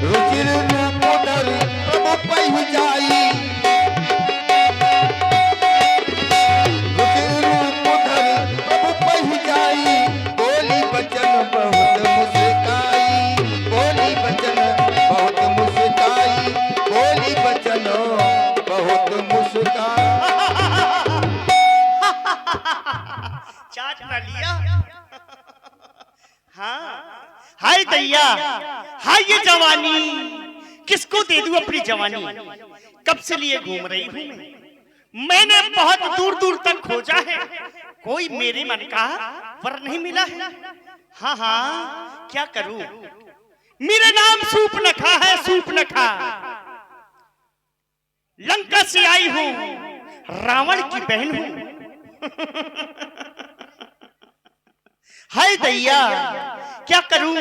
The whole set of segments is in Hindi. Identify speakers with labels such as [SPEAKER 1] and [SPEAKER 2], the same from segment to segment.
[SPEAKER 1] रुचिर रूप धरि प्रभु पहि जाई, रुचिर रूप धरि प्रभु पहि जाई, बोली बचन बहुत मुस्काई, बोली बचन बहुत मुस्काई, बोली बचन बहुत मुस्काई।
[SPEAKER 2] चाट ना लिया। हाँ हाय दैया, हाय ये जवानी, किसको दे दूं अपनी जवानी। कब से लिए घूम रही हूं मैंने बहुत दूर दूर तक खोजा है, कोई मेरे मन का वर नहीं मिला है। हाँ हाँ क्या करूं, मेरा नाम सूपनखा है, सूपनखा। लंका से आई हूं, रावण की बहन हूं। हाय दैया क्या करूं,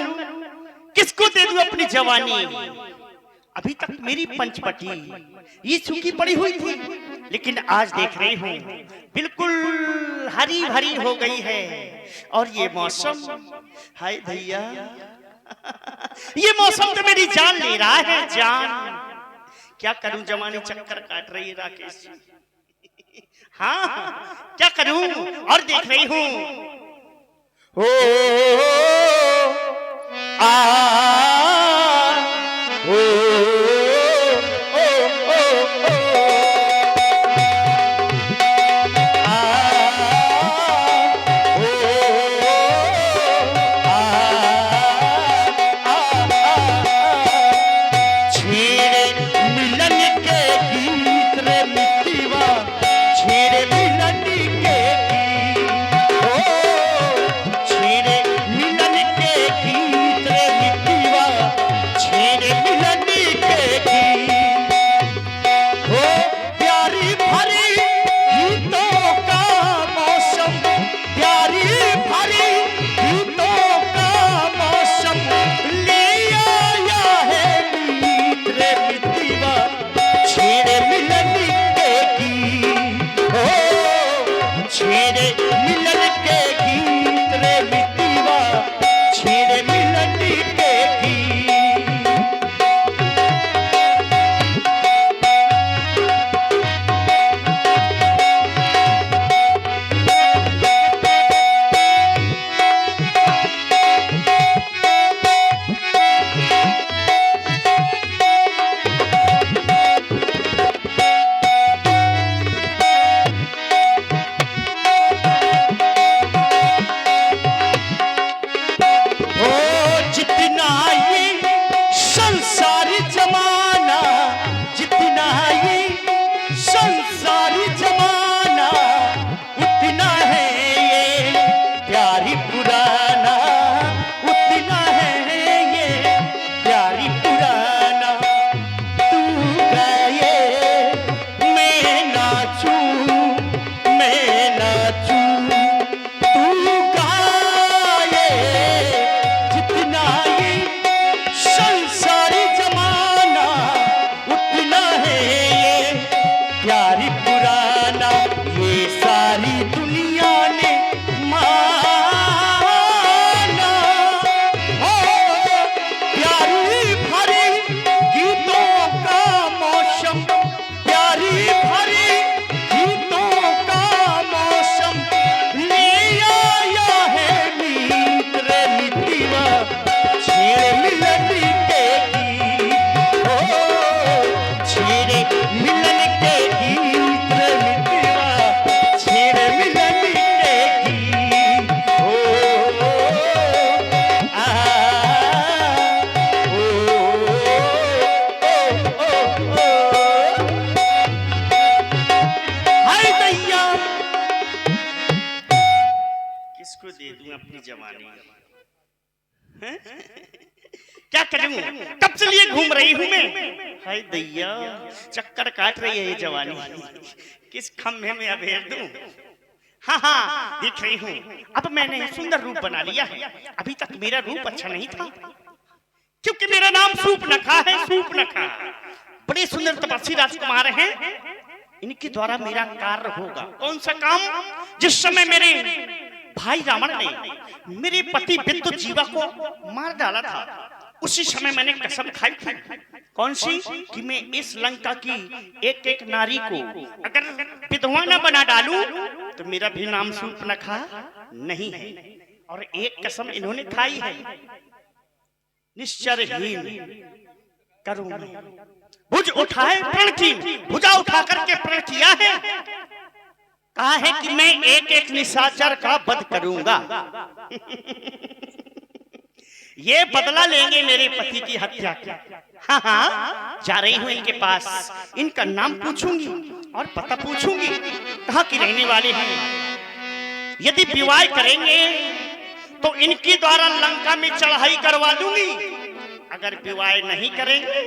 [SPEAKER 2] किसको दे दूं अपनी जवानी। अभी तक मेरी पंचवटी ये सूखी पड़ी हुई थी, लेकिन आज देख रही हूं बिल्कुल हरी भरी हो गई है। और ये मौसम, हाय दैया ये मौसम तो मेरी जान ले रहा है, जान। क्या करूं, जवानी चक्कर काट रही है राकेश जी। हाँ क्या करूं, और देख रही हूं ओ आ ओ क्या करूं, कब से लिए घूम रही हूं मैं। हाय दैया चक्कर काट रही है ये जवानी, किस खम्भे में अबेर दूं। हाँ हाँ देख रही हूं, अब मैंने सुंदर रूप बना लिया है। अभी तक मेरा रूप अच्छा नहीं था, क्योंकि मेरा नाम सूपनखा है, सूपनखा। बड़े सुंदर तपस्वी राजकुमार हैं, इनके द्वारा मेरा कार्य होगा। कौन सा काम? जिस समय मेरे भाई रावण ने मेरे पति विद्युत जीवा को मार डाला था, उसी समय मैंने कसम खाई थी। कौन सी? कि मैं इस लंका की एक एक नारी को अगर विधवा न बना डालूं तो मेरा भी नाम शूर्पणखा नहीं है। और एक कसम इन्होंने खाई है, निश्चरहीन करूं मैं। भुज उठाए प्रण की, भुजा उठा करके प्रण किया है। कहा है कि मैं एक एक निशाचर का वध करूंगा। ये बदला लेंगे मेरे पति की हत्या का। हाँ हाँ, जा रही हूं इनके पास, इनका नाम पूछूंगी और पता पूछूंगी, कहाँ की रहने वाले हैं। यदि विवाह करेंगे तो इनके द्वारा लंका में चढ़ाई करवा दूंगी। अगर विवाह नहीं करेंगे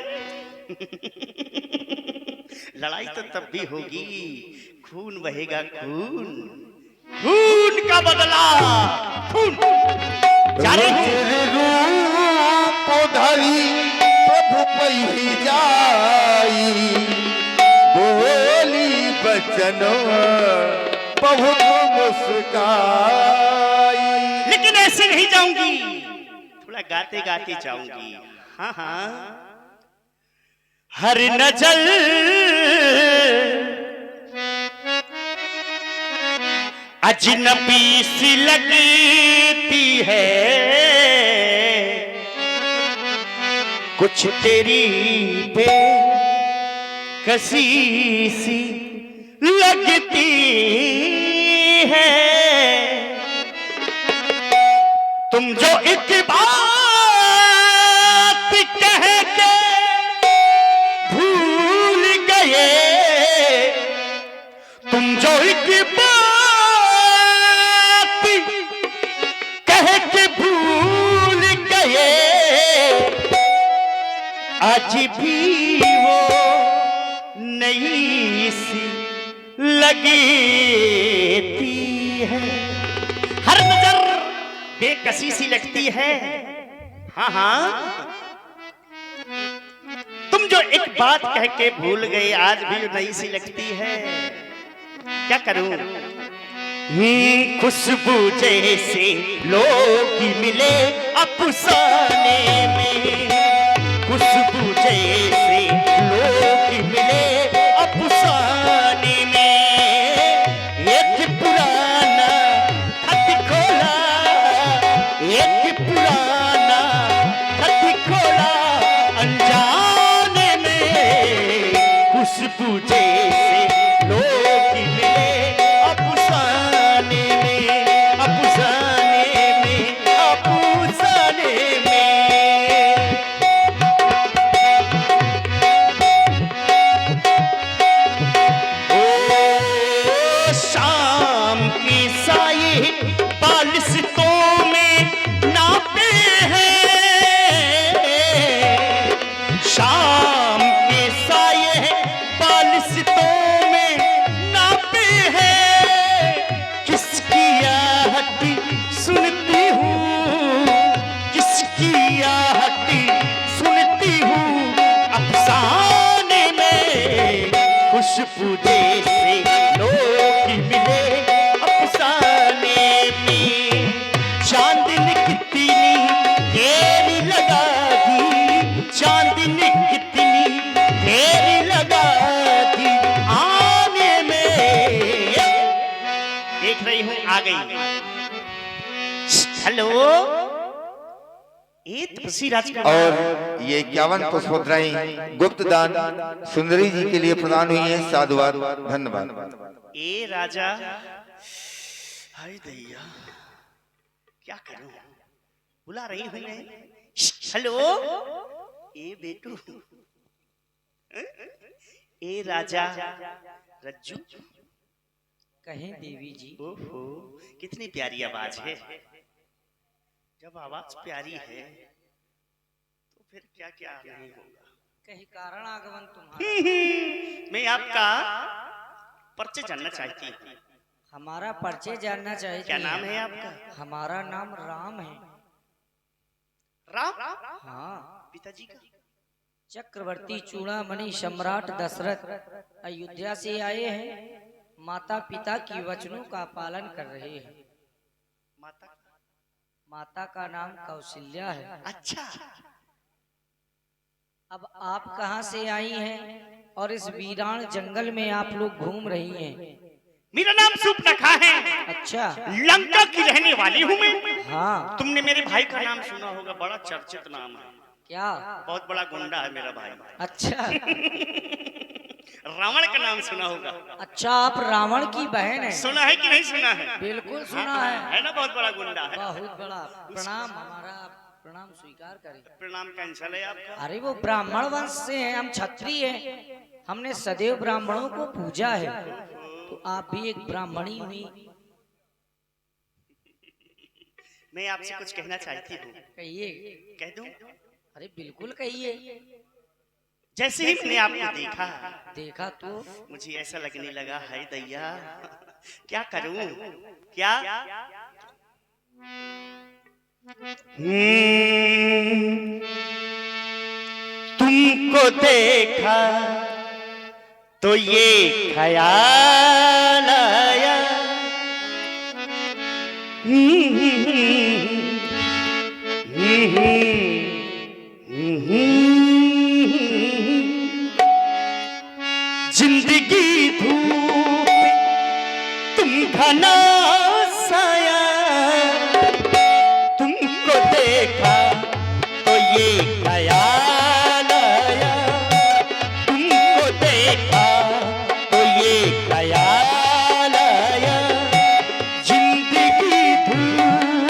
[SPEAKER 2] लड़ाई तो तब भी होगी, खून बहेगा, खून, खून का बदला, खून। जा रही हूं।
[SPEAKER 1] रूप धरी प्रभु पही जाई, बोली बचन बहुत मुस्काई।
[SPEAKER 2] लेकिन ऐसे नहीं जाऊंगी, थोड़ा गाते गाते जाऊंगी। हाँ हाँ, हर नजर अजनबी सी लगती है, कुछ तेरी पे कसी सी लगती है। तुम जो एक बात कह के भूल गए, तुम जो एक बात कह के भूल गए, आज भी वो नई सी लगती है। हर नजर बेकसी सी लगती है। हाँ हाँ, तुम जो एक बात कह के भूल गए, आज भी नई सी लगती है। क्या करूं? खुशबू जैसे लोग मिले अफसाने में, खुशबू जैसे लोग मिले अफसाने में। एक पुराना खत खोला, एक पुराना खत खोला अनजाने में। खुशबू जैसे लोग मिले अफसाने में, अफसाने में, अफसाने में। ओ शाम की साये बालिशों में नापे हैं, शाम के साये बालिशों में नापे हैं। किसकी आहट सुनती हूँ, किसकी आहट सुनती हूँ अफसाने में। खुशबू जैसे लोग मिले अफसाने में। चांदनी कितनी देर लगा दी, चांदनी कितनी देर लगा दी आने में। देख रही हूं आ गई। हेलो, ये तुलसीराज का
[SPEAKER 1] और ये 51 पुष्पोत्तराएं गुप्त दान सुंदरी जी के लिए प्रदान हुई है। साधुवाद, धन्यवाद।
[SPEAKER 2] ए राजा, हाय दैया, क्या करूं? बुला रही हूं मैं। हेलो, ए बेटू, ए राजा रज्जू।
[SPEAKER 3] कहें देवी जी।
[SPEAKER 2] ओहो, कितनी प्यारी आवाज है। जब आवाज प्यारी है तो फिर क्या क्या नहीं होगा।
[SPEAKER 3] कहीं कारण आगमन तुम्हारा।
[SPEAKER 2] मैं आपका परिचय जानना चाहती हूँ।
[SPEAKER 3] हमारा परिचय जानना चाहिए।
[SPEAKER 2] क्या नाम है आपका?
[SPEAKER 3] हमारा नाम राम है।
[SPEAKER 2] राम?
[SPEAKER 3] हाँ।
[SPEAKER 2] पिताजी का?
[SPEAKER 3] चक्रवर्ती चूड़ामणि सम्राट दशरथ अयोध्या से आए हैं। माता पिता की वचनों का पालन कर रहे हैं।
[SPEAKER 2] माता?
[SPEAKER 3] माता का नाम कौशल्या है।
[SPEAKER 2] अच्छा,
[SPEAKER 3] अब आप कहाँ से आई हैं और इस वीरान जंगल में आप लोग घूम रही हैं?
[SPEAKER 2] मेरा नाम सूर्पनखा है।
[SPEAKER 3] अच्छा।
[SPEAKER 2] लंका की रहने वाली हूँ मैं।
[SPEAKER 3] हाँ।
[SPEAKER 2] तुमने मेरे भाई का नाम सुना होगा, बड़ा चर्चित नाम है।
[SPEAKER 3] क्या?
[SPEAKER 2] बहुत बड़ा गुंडा है मेरा भाई।
[SPEAKER 3] अच्छा।
[SPEAKER 2] रावण का नाम सुना होगा।
[SPEAKER 3] अच्छा, आप रावण की बहन है?
[SPEAKER 2] सुना है कि नहीं सुना है?
[SPEAKER 3] बिल्कुल सुना
[SPEAKER 2] है ना, बहुत बड़ा गुंडा है।
[SPEAKER 3] बहुत बड़ा। प्रणाम, हमारा प्रणाम स्वीकार करें।
[SPEAKER 2] प्रणाम कैंसल है आपका?
[SPEAKER 3] अरे वो ब्राह्मण वंश से हैं, हम क्षत्रिय हैं, हमने सदैव ब्राह्मणों को पूजा है, तो आप भी एक ब्राह्मणी हुई।
[SPEAKER 2] मैं आपसे कुछ कहना चाहती हूँ।
[SPEAKER 3] कहिए।
[SPEAKER 2] कह दूं?
[SPEAKER 3] अरे बिल्कुल कहिए।
[SPEAKER 2] जैसे ही मैंने आपको
[SPEAKER 3] देखा तो
[SPEAKER 2] मुझे ऐसा लगने लगा, है दैया क्या करूं क्या? तुमको देखा तो ये ख्याल आया, जिंदगी धूप तुम घना साया, तुमको देखा तो ये ख्याल आया, तुमको देखा तो ये ख्याल आया, जिंदगी धूप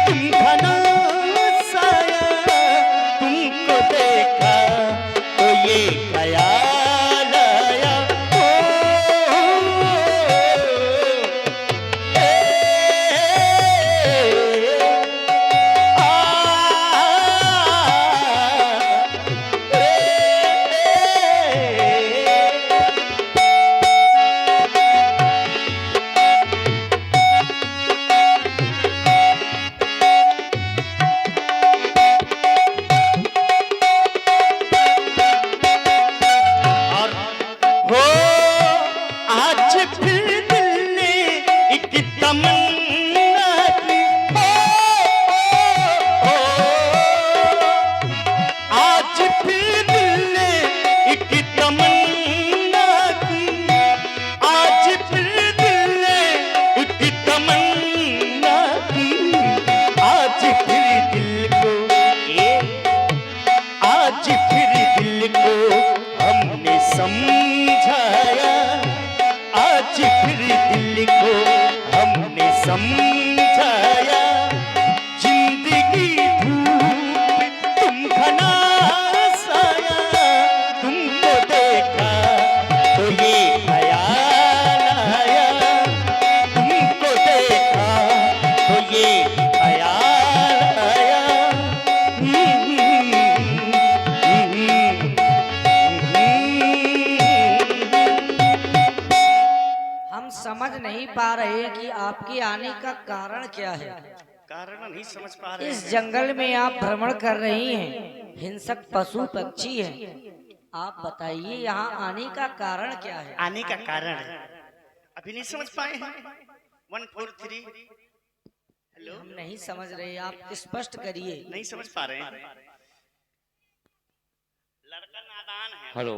[SPEAKER 2] तुम घना साया, तुमको देखा तो ये ख्याल आया। हो आज फिर दिल ने एक तमन्ना की, हो आज फिर दिल ने एक तमन्ना की, आज फिर दिल ने एक तमन्ना की, आज फिर दिल को आज फिर दिल को हमने समझाया, आज फिर दिल को हमने समझाया, जिंदगी धूप तुम घना साया, तुमको देखा तो ये ख्याल आया, तुमको देखा तो ये ख्याल आया।
[SPEAKER 3] हम समझ नहीं पा रहे कि आपके आने का कारण क्या है।
[SPEAKER 2] कारण नहीं समझ पा रहे
[SPEAKER 3] इस
[SPEAKER 2] हैं।
[SPEAKER 3] जंगल में आप भ्रमण कर रही हैं, हिंसक पशु पक्षी हैं, आप बताइए यहाँ आने का कारण क्या है?
[SPEAKER 2] आने का कारण अभी नहीं समझ पाए हैं। 143 हेलो,
[SPEAKER 3] हम नहीं समझ रहे, आप स्पष्ट करिए।
[SPEAKER 2] नहीं समझ पा रहे हैं। लड़का नादान है।
[SPEAKER 4] हेलो।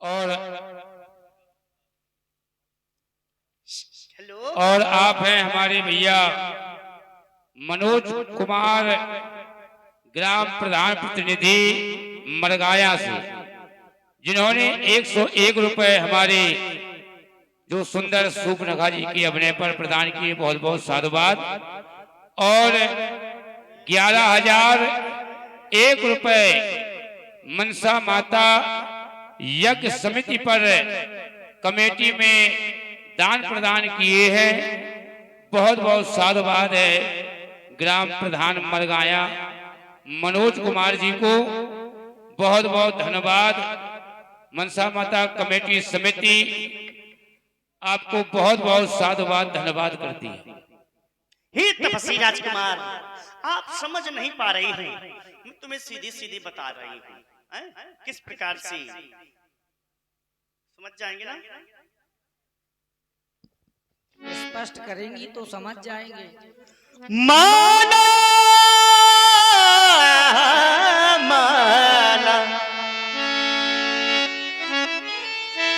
[SPEAKER 4] और
[SPEAKER 2] हेलो,
[SPEAKER 4] और आप हैं हमारे भैया मनोज कुमार, ग्राम प्रधान प्रतिनिधि मरगाया से, जिन्होंने 101 रुपए हमारे जो सुंदर सूर्पनखा जी के अभिनय पर प्रदान किए, बहुत बहुत साधुवाद। और 11,001 रुपए मनसा माता यज्ञ समिति पर कमेटी में दान प्रदान किए हैं, बहुत बहुत साधुवाद है। ग्राम प्रधान मरगाया मनोज कुमार जी को बहुत बहुत धन्यवाद। मनसा माता कमेटी समिति आपको बहुत बहुत साधुवाद धन्यवाद करती है।
[SPEAKER 2] हे तपस्वी राजकुमार, आप समझ नहीं पा रही हैं, मैं तुम्हें सीधी सीधी बता रही हूँ, किस प्रकार से समझ जाएंगे ना?
[SPEAKER 3] स्पष्ट करेंगी तो समझ जाएंगे।
[SPEAKER 2] माना माना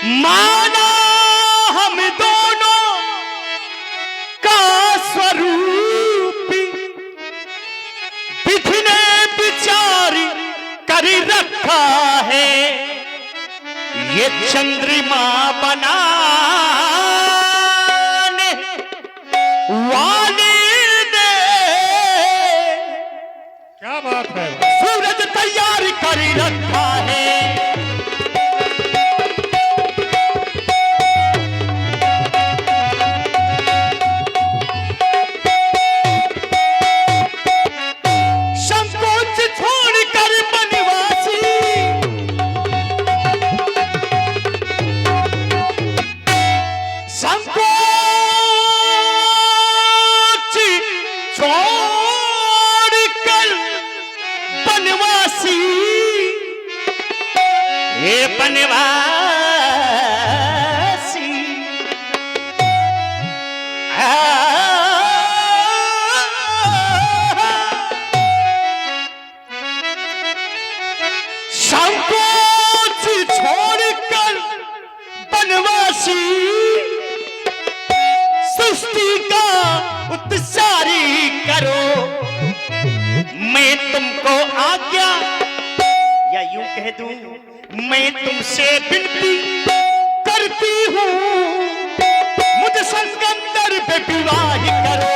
[SPEAKER 2] माना हम दोनों का स्वरूप विधि ने विचार कर रखा है, ये चंद्रमा बनाने वाले ने
[SPEAKER 5] क्या बात है।
[SPEAKER 2] सूरज तैयार कर रखा है। संकोच छोड़कर बनवासी संकोच छोड़कर बनवासी, ये बनवासी संकोच छोड़कर बनवासी सृष्टि का उत्सारी करो। मैं तुमको आज्ञा या यूं कह दूं, मैं तुमसे विनती करती हूँ, मुझ संगंदर पे विवाह करो।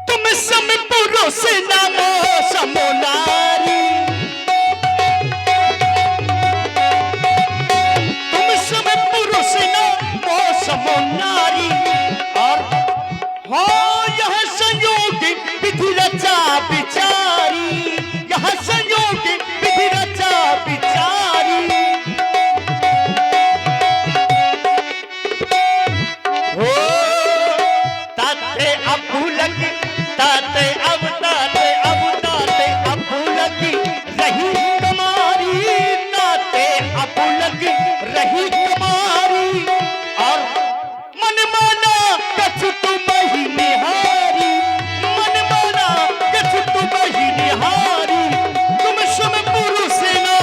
[SPEAKER 2] तुम सम पुरुष नमो समो नारी, तुम सम पुरुष नमो समो नारी, और हो यह संयोग विधि रचा विचारी, यह संयोग विधि रचा विचारी। हो ताते अबुलक ताते अब ताते अब ताते अबुलक रही कमारी, ताते अबुलक रही कमारी, और मन माना कछु तुम ही निहारी, मन माना कछु तुम ही निहारी, तुम सम पुरुष ना।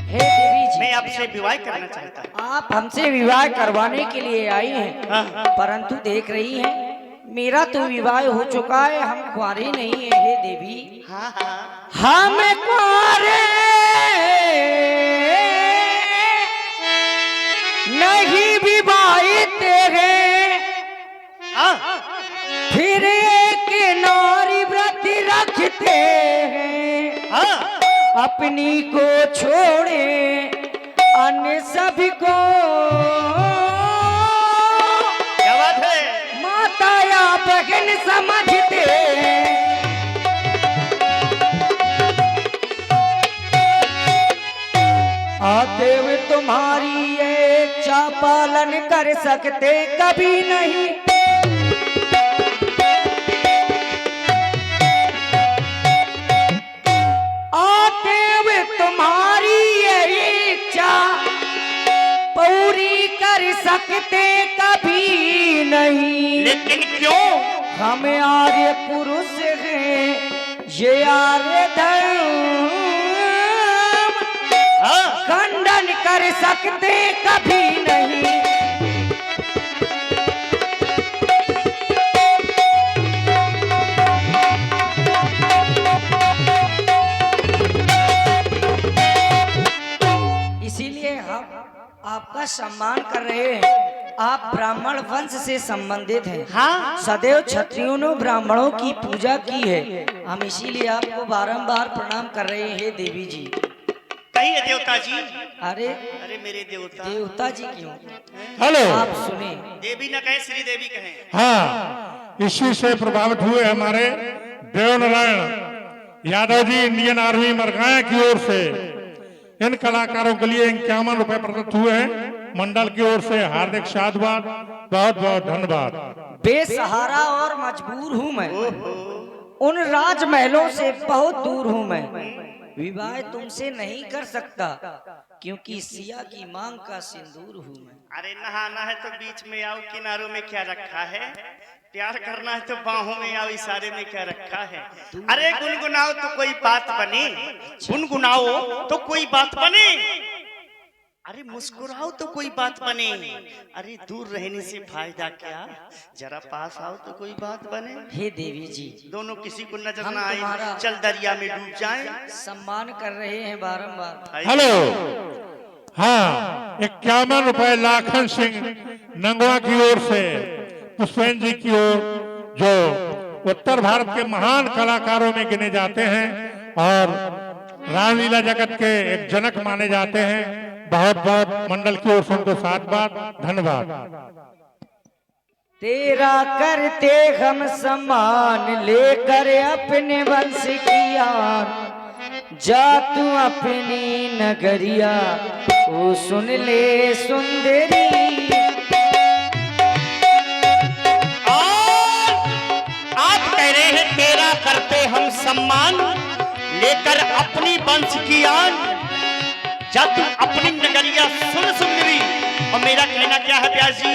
[SPEAKER 3] हे देवी जी,
[SPEAKER 2] मैं आपसे विवाह करना चाहता हूँ।
[SPEAKER 3] आप हमसे विवाह करवाने के लिए आई हैं,
[SPEAKER 2] हाँ।
[SPEAKER 3] परंतु देख रही हैं मेरा तो विवाह हो चुका है, हम कुंवारे नहीं है। हे देवी,
[SPEAKER 2] हाँ हाँ
[SPEAKER 3] हम कुंवारे नहीं विवाहित हैं,
[SPEAKER 2] हाँ
[SPEAKER 3] फिर एक नारी व्रत रखते हैं,
[SPEAKER 2] हाँ
[SPEAKER 3] अपनी को छोड़े अन्य सभी को
[SPEAKER 2] क्या बात है।
[SPEAKER 3] माता या बहन समझते हैं। आदेव तुम्हारी ये इच्छा पालन कर सकते कभी नहीं, आदेव तुम्हारी ये इच्छा पूरी कर सकते कभी नहीं।
[SPEAKER 2] लेकिन क्यों?
[SPEAKER 3] हम आर्य पुरुष हैं, ये आर्य धर्म
[SPEAKER 2] हाँ
[SPEAKER 3] खंडन कर सकते कभी नहीं। इसीलिए हम आपका सम्मान कर रहे हैं। आप ब्राह्मण वंश से संबंधित हैं।
[SPEAKER 2] हाँ
[SPEAKER 3] सदैव क्षत्रियों ने ब्राह्मणों की पूजा की है, हम इसीलिए आपको बारंबार प्रणाम कर रहे हैं। देवी जी,
[SPEAKER 2] कहिए देवता जी।
[SPEAKER 3] अरे
[SPEAKER 2] अरे मेरे देवता,
[SPEAKER 3] देवता जी क्यों?
[SPEAKER 5] हेलो।
[SPEAKER 3] आप सुने,
[SPEAKER 2] देवी न कहे श्री देवी कहें।
[SPEAKER 5] हाँ, इसी से प्रभावित हुए हमारे देवनारायण यादव जी इंडियन आर्मी मरगाया की ओर से इन कलाकारों के लिए 51 रुपए प्रदत्त हुए हैं। मंडल की ओर से हार्दिक साधुवाद, बहुत बहुत धन्यवाद।
[SPEAKER 3] बेसहारा और मजबूर हूँ मैं, उन राजमहलों से बहुत दूर हूँ मैं। विवाह तुमसे नहीं कर सकता, क्योंकि सिया की मांग का सिंदूर हूँ मैं।
[SPEAKER 2] अरे नहाना है तो बीच में आओ, किनारों में क्या रखा है? प्यार करना है तो बाहों में आओ, इशारे में क्या रखा है? अरे गुनगुनाओ तो कोई बात बने, गुनगुनाओ तो कोई बात बने। अरे मुस्कुराओ तो कोई बात बने। अरे दूर रहने से फायदा क्या, जरा पास आओ तो कोई बात बने।
[SPEAKER 3] हे देवी जी,
[SPEAKER 2] दोनों किसी को नजर
[SPEAKER 3] हम
[SPEAKER 2] ना आए,
[SPEAKER 3] तुम्हारा
[SPEAKER 2] चल दरिया में डूब जाएं।
[SPEAKER 3] सम्मान कर रहे हैं बारंबार।
[SPEAKER 5] हेलो, हाँ, 51 रुपए लाखन सिंह नंगवा की ओर से पुष्पेन जी की ओर, जो उत्तर भारत के महान कलाकारों में गिने जाते हैं और रामलीला जगत के एक जनक माने जाते हैं। बहुत बहुत मंडल की ओर से उनको 7 बार धन्यवाद।
[SPEAKER 3] तेरा करते हम सम्मान, लेकर अपने वंश की आन, जा तू अपनी नगरिया, ओ सुन ले सुंदरी।
[SPEAKER 2] और आप कह रहे हैं तेरा करते हम सम्मान, लेकर अपनी वंश की आन, जा तू अपनी नगरिया सुन सुंदरी। और मेरा कहना क्या है प्यार जी?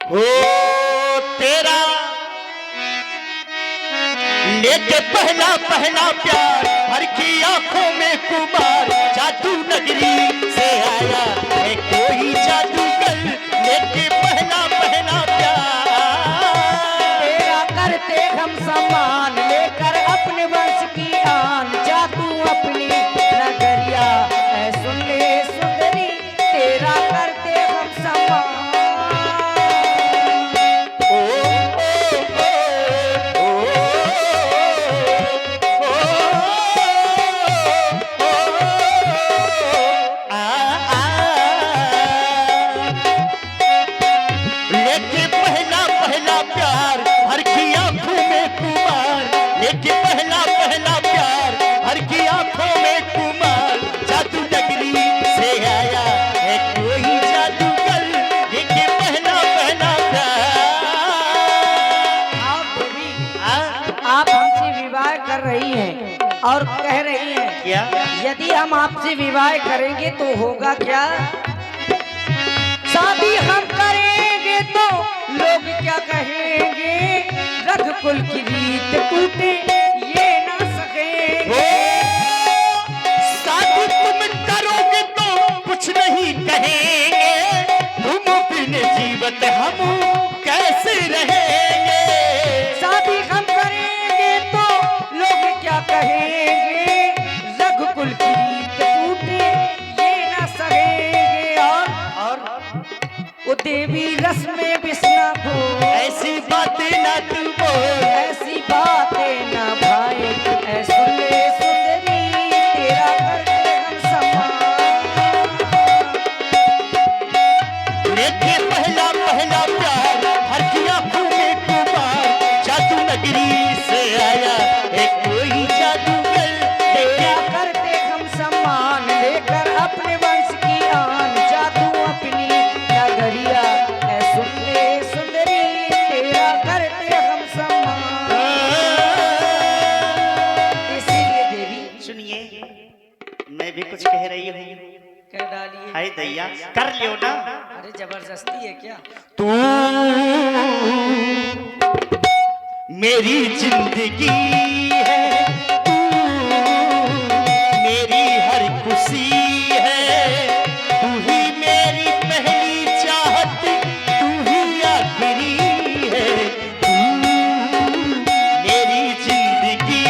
[SPEAKER 2] हो तेरा लेके पहला पहला प्यार, हर की आंखों में कुमार, जादू नगरी से आया है कोई जादूगर, लेके पहला पहला प्यार।
[SPEAKER 3] तेरा करते हम सम्मान, लेकर अपने वंश की आन, जा तू अपनी नगरिया, ऐ सुन ले सुंदरी। तेरा करते हम सम्मान।
[SPEAKER 2] लेके पहला पहला प्यार, हर की आंखों में कुमार, लेके पहला पहला प्यार, हर की आंखों में कुमार, जादू नगरी से आया है कोई जादूगर, लेके पहला पहला प्यार।
[SPEAKER 3] आप हमसे विवाह कर रही हैं और कह रही हैं
[SPEAKER 2] क्या?
[SPEAKER 3] यदि हम आपसे विवाह करेंगे तो होगा क्या? शादी हम करेंगे तो लोग क्या कहेंगे? रघुकुल की रीत टूटे ये ना सकेंगे।
[SPEAKER 2] शादी तुम करोगे तो कुछ नहीं कहेंगे, तुम बिन जीवत हम कैसे रहेंगे?
[SPEAKER 3] शादी हम करेंगे तो लोग क्या कहेंगे? रघुकुल की रीत टूटे ये ना सहेंगे। और वो देवी रस में बिसना हो,
[SPEAKER 2] ऐसी बातें ना तू बोल,
[SPEAKER 3] ऐसी बातें ना भाई, ऐ सुन ले सुंदरी। तेरा करते हम सम्मान।
[SPEAKER 2] लेके पहला पहला प्यार, हर की आंखों में कुमार, जादू नगरी से आया है कोई जादूगर,
[SPEAKER 3] तेरा करते हम सम्मान, लेकर अपने वंश की आन, जा तू अपनी नगरिया, ऐ सुन ले सुंदरी। तेरा करते हम सम्मान। इसीलिए देवी
[SPEAKER 2] सुनिए, मैं भी कुछ कह रही हूँ।
[SPEAKER 3] कह डालिए।
[SPEAKER 2] हाय दैया, कर लियो ना।
[SPEAKER 3] अरे जबरदस्ती है क्या?
[SPEAKER 2] तू मेरी जिंदगी है, तू मेरी हर खुशी है, तू ही मेरी पहली चाहत, तू ही आखिरी है। तू मेरी जिंदगी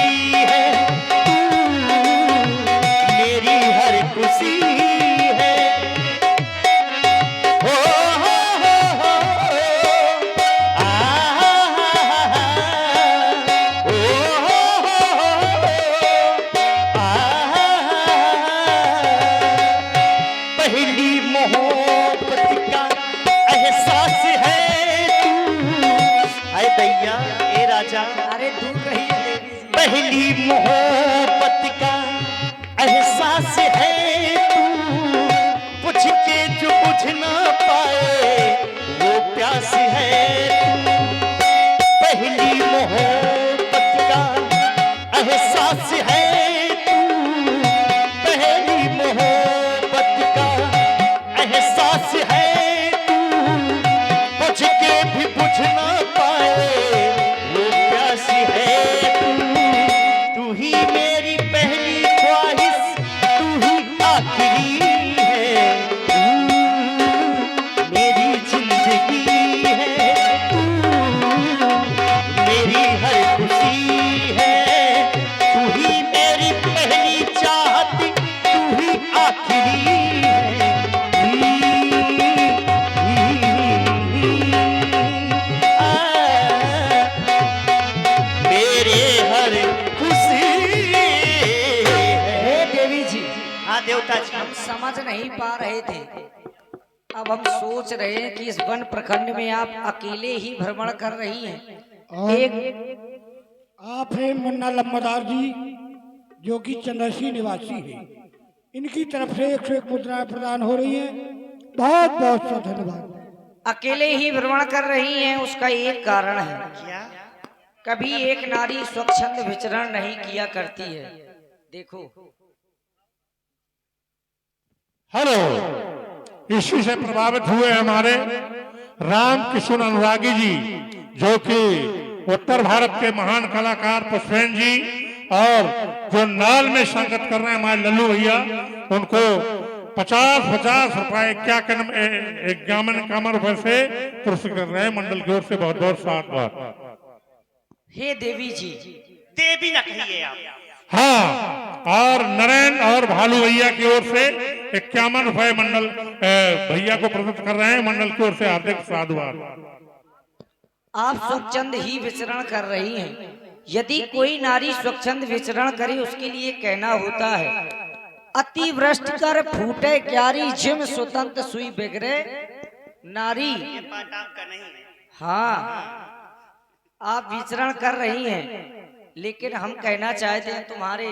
[SPEAKER 2] है, तू मेरी हर खुशी है। हो आ ओ हाँ देवता जी।
[SPEAKER 3] हम समझ नहीं पा रहे थे। अब हम सोच रहे हैं कि इस वन प्रखंड में आप अकेले ही भ्रमण कर रही हैं।
[SPEAKER 6] और
[SPEAKER 3] एक
[SPEAKER 6] आप हैं मुन्ना लम्बादार जी, जो कि चंद्रसी निवासी है। इनकी तरफ से 101 मुद्राएं प्रदान हो रही हैं। बहुत बहुत सा धन्यवाद।
[SPEAKER 3] अकेले ही भ्रमण कर रही हैं, उसका एक कारण है।
[SPEAKER 2] क्या?
[SPEAKER 3] कभी एक नारी स्वच्छंद विचरण नहीं किया करती है। देखो,
[SPEAKER 5] हेलो, इसी से प्रभावित हुए हमारे राम किशुन अनुरागी जी, जो कि उत्तर भारत के महान कलाकार पुष्पेन जी, और जो नाल में संगत कर रहे हैं हमारे लल्लू भैया, उनको 50-50 रुपए 51 रुपए से पुरस्कृत कर रहे हैं मंडल की ओर से। बहुत बहुत साधुवाद।
[SPEAKER 3] हे देवी जी,
[SPEAKER 2] देवी न कहिए आप।
[SPEAKER 5] हाँ, और नरेंद्र और भालू भैया की ओर से 51 रुपए मंडल भैया को प्रदत्त कर रहे हैं मंडल की ओर से। हार्दिक साधुवाद।
[SPEAKER 3] आप स्वच्छंद ही विचरण कर रही हैं। यदि कोई नारी स्वच्छंद विचरण करे, उसके लिए कहना होता है, अतिवृष्ट कर फूटे क्यारी, जिम स्वतंत्र सुई बिगड़े नारी।
[SPEAKER 2] ये पाटाम का नहीं है।
[SPEAKER 3] हाँ, आप विचरण कर रही हैं, लेकिन हम कहना चाहते हैं, तुम्हारे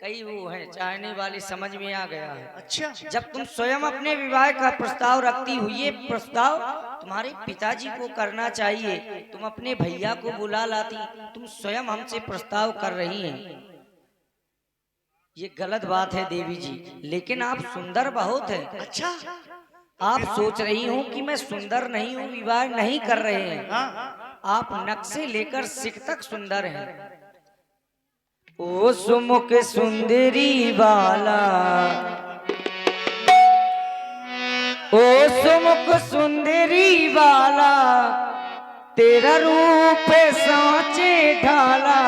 [SPEAKER 3] कई वो हैं चाहने वाले, समझ में आ गया है।
[SPEAKER 2] अच्छा,
[SPEAKER 3] जब तुम स्वयं अपने विवाह का प्रस्ताव रखती हुई, ये प्रस्ताव तुम्हारे पिताजी को करना चाहिए। तुम अपने भैया को बुला लाती, तुम स्वयं हमसे प्रस्ताव कर रही हैं। ये गलत बात है देवी जी, लेकिन आप सुंदर बहुत हैं।
[SPEAKER 2] अच्छा,
[SPEAKER 3] आप सोच रही हो कि मैं सुंदर नहीं हूँ, विवाह नहीं कर रहे हैं।
[SPEAKER 2] हाँ,
[SPEAKER 3] आप नक से लेकर सिख तक सुंदर हैं। ओ सुमुख सुंदरी बाला, ओ सुमुख सुंदरी बाला, तेरा रूप सांचे ढाला,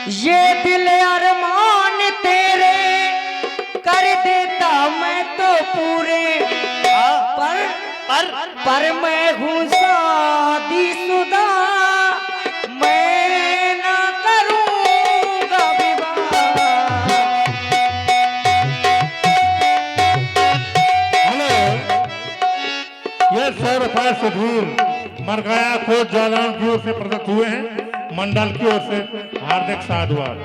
[SPEAKER 3] ये दिल अरमान तेरे कर देता मैं तो पूरे, पर मैं हूँ शादीशुदा, मैं ना करूँगा विवाह।
[SPEAKER 5] हेलो, ये 100 रुपए सुधीर मरगाया को जालौन की ओर से प्रदत्त हुए हैं मंडल की ओर से। हार्दिक साधुवाद।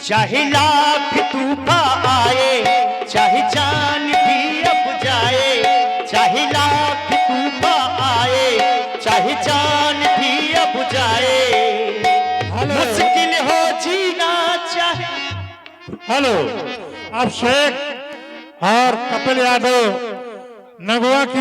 [SPEAKER 2] चाहे लाख तूफान आए, चाहे जान भी अब जाए, चाहे लाख तूफान आए, चाहे जान भी अब जाए, मुश्किल हो जीना चाहे।
[SPEAKER 5] हेलो, अब शेख और कपिल यादव नगवा की